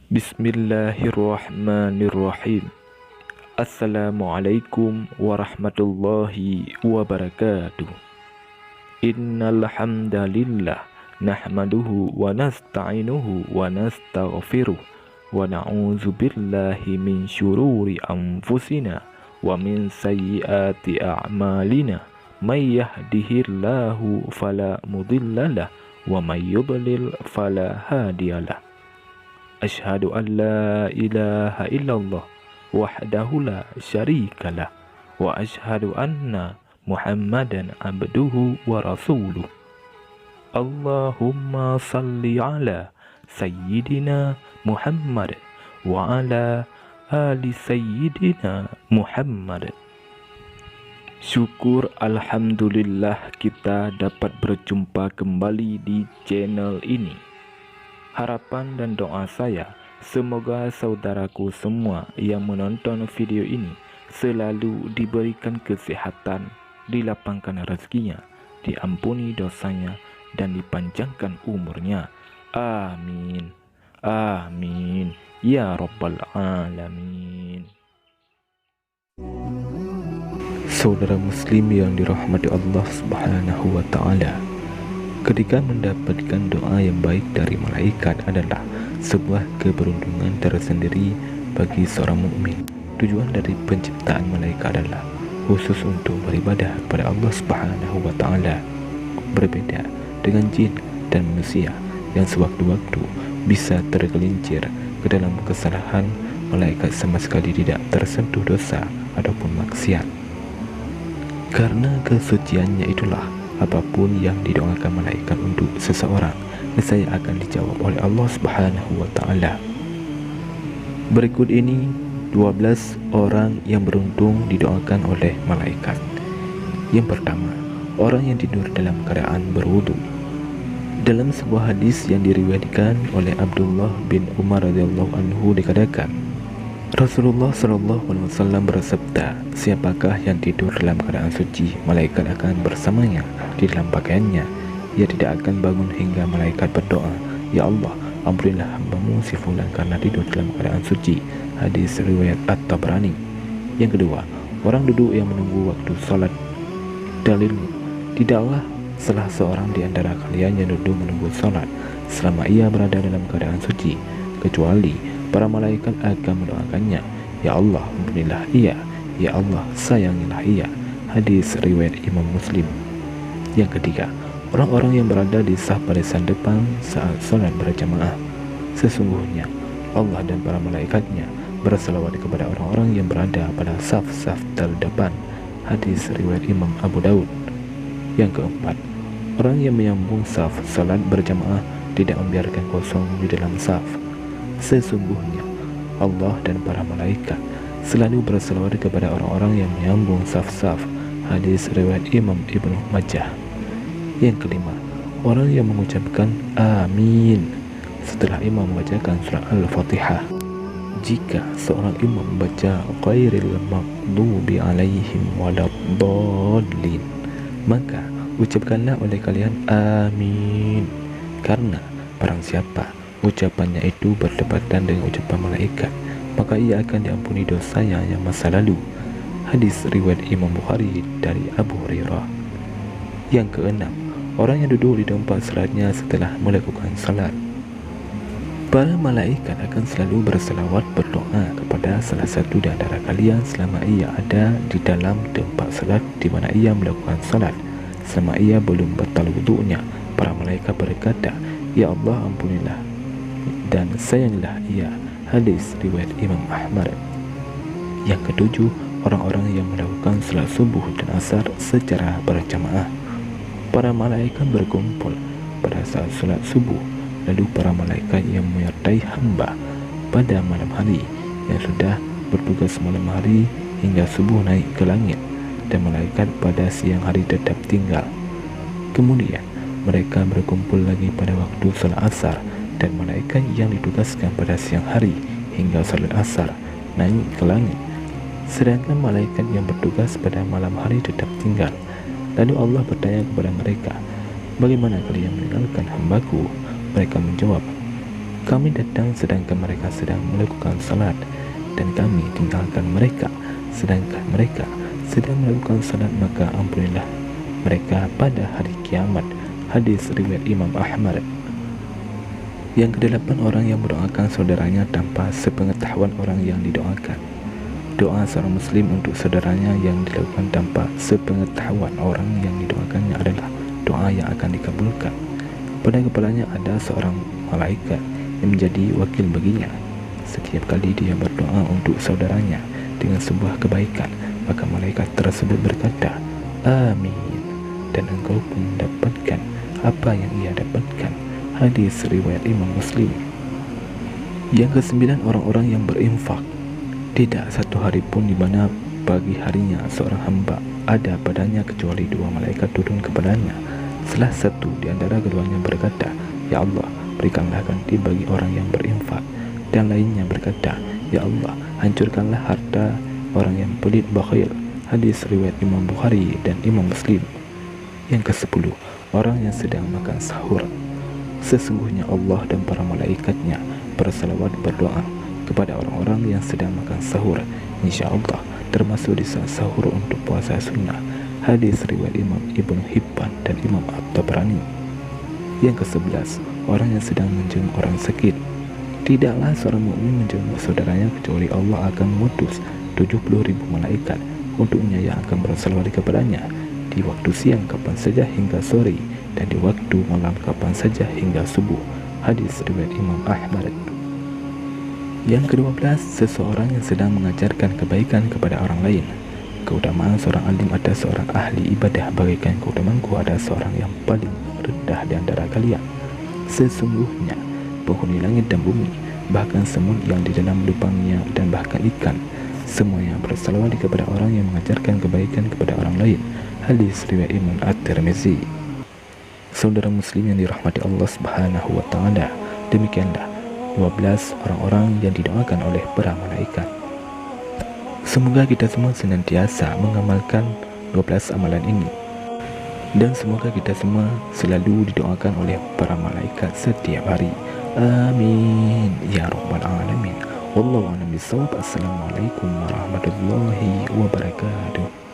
Bismillahirrahmanirrahim. Assalamualaikum warahmatullahi wabarakatuh. Innal hamdalillah nahmaduhu wa nasta'inuhu wa nastaghfiruh wa na'udzu billahi min syururi anfusina wa min sayyiati a'malina. May yahdihillahu fala mudhillalah wa may yudlil fala hadiyalah. Asyhadu an la ilaha illallah wahdahu la syarikalah wa asyhadu anna Muhammadan abduhu wa rasuluh. Allahumma salli ala sayyidina Muhammad wa ala ali sayyidina Muhammad. Syukur alhamdulillah kita dapat berjumpa kembali di channel ini. Harapan dan doa saya, semoga saudaraku semua yang menonton video ini selalu diberikan kesehatan, dilapangkan rezekinya, diampuni dosanya, dan dipanjangkan umurnya. Amin. Amin. Ya Rabbal Alamin. Saudara muslim yang dirahmati Allah Subhanahu wa Ta'ala, ketika mendapatkan doa yang baik dari malaikat adalah sebuah keberuntungan tersendiri bagi seorang mukmin. Tujuan dari penciptaan malaikat adalah khusus untuk beribadah kepada Allah Subhanahu wa Ta'ala. Berbeda dengan jin dan manusia yang sewaktu-waktu bisa tergelincir ke dalam kesalahan, malaikat sama sekali tidak tersentuh dosa ataupun maksiat. Karena kesuciannya itulah, apapun yang didoakan malaikat untuk seseorang, saya akan dijawab oleh Allah Subhanahu wa Ta'ala. Berikut ini 12 orang yang beruntung didoakan oleh malaikat. Yang pertama, orang yang tidur dalam keadaan berwudu. Dalam sebuah hadis yang diriwayatkan oleh Abdullah bin Umar radhiyallahu anhu dikatakan, Rasulullah SAW bersabda, siapakah yang tidur dalam keadaan suci, malaikat akan bersamanya di dalam pakaiannya. Ia tidak akan bangun hingga malaikat berdoa, Ya Allah, ampunilah hambamu si fulan karena tidur dalam keadaan suci. Hadis riwayat At-Tabrani. Yang kedua, orang duduk yang menunggu waktu salat. Dalilnya, tidaklah salah seorang di antara kalian yang duduk menunggu salat selama ia berada dalam keadaan suci, kecuali para malaikat akan mendoakannya, Ya Allah, ampunilah ia, Ya Allah, sayangilah ia. Hadis riwayat Imam Muslim. Yang ketiga, orang-orang yang berada di saf barisan depan saat salat berjamaah. Sesungguhnya Allah dan para malaikatnya berselawat kepada orang-orang yang berada pada saf-saf terdepan. Hadis riwayat Imam Abu Daud. Yang keempat, orang yang menyambung saf salat berjamaah tidak membiarkan kosong di dalam saf. Sesungguhnya Allah dan para malaikat selalu berselawat kepada orang-orang yang menyambung saf-saf. Hadis riwayat Imam Ibnu Majah. Yang kelima, orang yang mengucapkan amin setelah imam membacakan surah Al-Fatihah. Jika seorang imam membaca ghairil maghdubi alaihim waladdallin, maka ucapkanlah oleh kalian amin, karena barang siapa ucapannya itu berdekatan dengan ucapan malaikat, maka ia akan diampuni dosanya yang masa lalu. Hadis riwayat Imam Bukhari dari Abu Hurairah. Yang keenam, orang yang duduk di tempat salatnya setelah melakukan salat. Para malaikat akan selalu berselawat berdoa kepada salah satu di antara kalian selama ia ada di dalam tempat salat di mana ia melakukan salat. Selama ia belum batal wudunya, para malaikat berkata, Ya Allah, ampunilah dan sayangilah ia. Hadis riwayat Imam Ahmad. Yang ketujuh, orang-orang yang melakukan salat subuh dan asar secara berjamaah. Para malaikat berkumpul pada saat salat subuh, lalu para malaikat yang menyertai hamba pada malam hari yang sudah bertugas malam hari hingga subuh naik ke langit, dan malaikat pada siang hari tetap tinggal. Kemudian mereka berkumpul lagi pada waktu salat asar, dan malaikat yang ditugaskan pada siang hari hingga salat asar naik ke langit, sedangkan malaikat yang bertugas pada malam hari tetap tinggal. Lalu Allah bertanya kepada mereka, bagaimana kalian meninggalkan hambaku? Mereka menjawab, Kami datang sedangkan mereka sedang melakukan salat, dan kami tinggalkan mereka sedangkan mereka sedang melakukan salat, maka ampunilah mereka pada hari kiamat. Hadis riwayat Imam Ahmad. Yang kedelapan, orang yang mendoakan saudaranya tanpa sepengetahuan orang yang didoakan. Doa seorang muslim untuk saudaranya yang dilakukan tanpa sepengetahuan orang yang didoakannya adalah doa yang akan dikabulkan. Pada kepalanya ada seorang malaikat yang menjadi wakil baginya. Setiap kali dia berdoa untuk saudaranya dengan sebuah kebaikan, maka malaikat tersebut berkata, "Amin," dan engkau pun mendapatkan apa yang ia dapatkan. Hadis riwayat Imam Muslim. Yang kesembilan, orang-orang yang berinfak. Tidak satu hari pun di mana pagi harinya seorang hamba ada padanya kecuali dua malaikat turun kepadanya. Salah satu di antara keduanya berkata, "Ya Allah, berikanlah ganti bagi orang yang berinfak." Dan lainnya berkata, "Ya Allah, hancurkanlah harta orang yang pelit bakhil." Hadis riwayat Imam Bukhari dan Imam Muslim. Yang ke-10, orang yang sedang makan sahur. Sesungguhnya Allah dan para malaikatnya bersalawat berdoa kepada orang-orang yang sedang makan sahur, insya Allah termasuk di saat sahur untuk puasa sunnah. Hadis riwayat Imam Ibnu Hibban dan Imam At-Tabrani. Yang ke-11, orang yang sedang menjenguk orang sakit. Tidaklah seorang mukmin menjenguk saudaranya kecuali Allah akan mengutus 70.000 malaikat untuknya yang akan bersalawat kepadanya di waktu siang kapan saja hingga sore, dan di waktu malam kapan saja hingga subuh. Hadis riwayat Imam Ahmad. Yang ke-12, seseorang yang sedang mengajarkan kebaikan kepada orang lain. Keutamaan seorang alim ada seorang ahli ibadah bagaikan keutamaanku ada seorang yang paling rendah di antara kalian. Sesungguhnya penghuni langit dan bumi, bahkan semut yang di dalam lubangnya, dan bahkan ikan, semuanya bersalawat kepada orang yang mengajarkan kebaikan kepada orang lain. Hadis riwayat Imam At-Tirmizi. Saudara muslim yang dirahmati Allah Subhanahu wa taala, demikianlah 12 orang-orang yang didoakan oleh para malaikat. Semoga kita semua senantiasa mengamalkan 12 amalan ini, dan semoga kita semua selalu didoakan oleh para malaikat setiap hari. Amin ya rabbal alamin. Wallahu a'lam bishawab. Assalamualaikum warahmatullahi wabarakatuh.